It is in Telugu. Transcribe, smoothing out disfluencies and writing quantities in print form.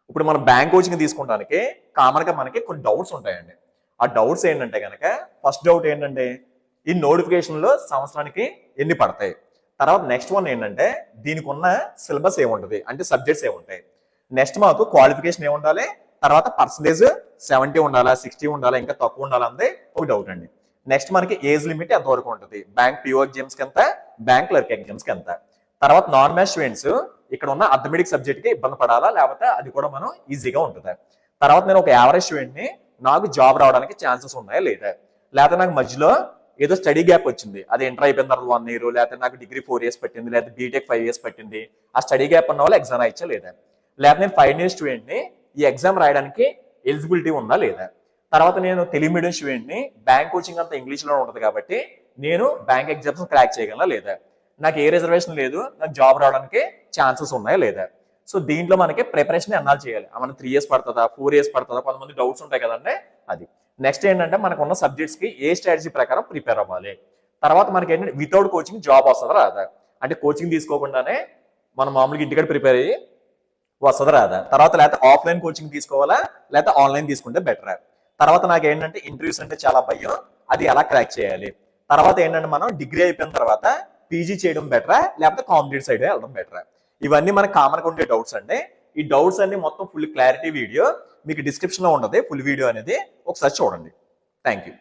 ఇప్పుడు మనం బ్యాంక్ కోచింగ్ తీసుకోవడానికి కామన్గా మనకి కొన్ని డౌట్స్ ఉంటాయండి. ఆ డౌట్స్ ఏంటంటే కనుక ఫస్ట్ డౌట్ ఏంటంటే ఈ నోటిఫికేషన్లో సంవత్సరానికి ఎన్ని పడతాయి. తర్వాత నెక్స్ట్ వన్ ఏంటంటే దీనికి ఉన్న సిలబస్ ఏముంటుంది అంటే సబ్జెక్ట్స్ ఏముంటాయి. నెక్స్ట్ మాకు క్వాలిఫికేషన్ ఏముండాలి, తర్వాత పర్సంటేజ్ 70 ఉండాలా 60 ఉండాలా ఇంకా తక్కువ ఉండాలా అన్నది ఒక డౌట్ అండి. నెక్స్ట్ మనకి ఏజ్ లిమిట్ ఎంతవరకు ఉంటుంది, బ్యాంక్ పిఓ ఎగ్జామ్స్కి ఎంత, బ్యాంక్ క్లర్క్ ఎగ్జామ్స్కి ఎంత. తర్వాత నాన్ మ్యాథ్స్ స్టూడెంట్స్ ఇక్కడ ఉన్న అథమెటిక్ సబ్జెక్ట్కి ఇబ్బంది పడాలా లేకపోతే అది కూడా మనం ఈజీగా ఉంటుంది. తర్వాత నేను ఒక యావరేజ్ స్టూడెంట్ని, నాకు జాబ్ రావడానికి ఛాన్సెస్ ఉన్నాయా లేదా, లేకపోతే నాకు మధ్యలో ఏదో స్టడీ గ్యాప్ వచ్చింది, అది ఇంటర్ అయిపోయిన తర్వాత 1 year, లేకపోతే నాకు డిగ్రీ 4 years పట్టింది, లేకపోతే బీటెక్ 5 years పట్టింది, ఆ స్టడీ గ్యాప్ ఉన్న వాళ్ళు ఎగ్జామ్ రాయచ్చా లేదా, లేకపోతే నేను 5 years స్టూడెంట్ని ఈ ఎగ్జామ్ రాయడానికి ఎలిజిబిలిటీ ఉందా లేదా. తర్వాత నేను తెలుగు మీడియం స్టూడెంట్ని, బ్యాంక్ కోచింగ్ అంతా ఇంగ్లీష్లో ఉంటుంది కాబట్టి నేను బ్యాంక్ ఎగ్జామ్స్ క్రాక్ చేయగలనా లేదా, నాకు ఏ రిజర్వేషన్ లేదు, నాకు జాబ్ రావడానికి ఛాన్సెస్ ఉన్నాయా లేదా. సో దీంట్లో మనకి ప్రిపరేషన్ ఎన్నాళ్ళు చేయాలి, మనం 3 years పడుతుందా 4 years పడుతుందా, కొంతమంది డౌట్స్ ఉంటాయి కదండి. అది నెక్స్ట్ ఏంటంటే మనకు ఉన్న సబ్జెక్ట్స్కి ఏ స్ట్రాటజీ ప్రకారం ప్రిపేర్ అవ్వాలి. తర్వాత మనకి ఏంటంటే వితౌట్ కోచింగ్ జాబ్ వస్తుందా రాదా, అంటే కోచింగ్ తీసుకోకుండానే మనం మామూలుగా ఇంటికాడ ప్రిపేర్ అయ్యి వస్తుందా రాదా. తర్వాత లేకపోతే ఆఫ్లైన్ కోచింగ్ తీసుకోవాలా లేకపోతే ఆన్లైన్ తీసుకుంటే బెటర్. తర్వాత నాకు ఏంటంటే ఇంటర్వ్యూస్ అంటే చాలా భయం, అది ఎలా క్రాక్ చేయాలి. తర్వాత ఏంటంటే మనం డిగ్రీ అయిపోయిన తర్వాత పీజీ చేయడం బెటరా లేకపోతే కాంపిటేటివ్ సైడ్ వెళ్ళడం బెటరా. ఇవన్నీ మనకు కామన్గా ఉండే డౌట్స్ అండి. ఈ డౌట్స్ అన్ని మొత్తం ఫుల్ క్లారిటీ వీడియో మీకు డిస్క్రిప్షన్లో ఉంటుంది, ఫుల్ వీడియో అనేది ఒకసారి చూడండి. Thank you.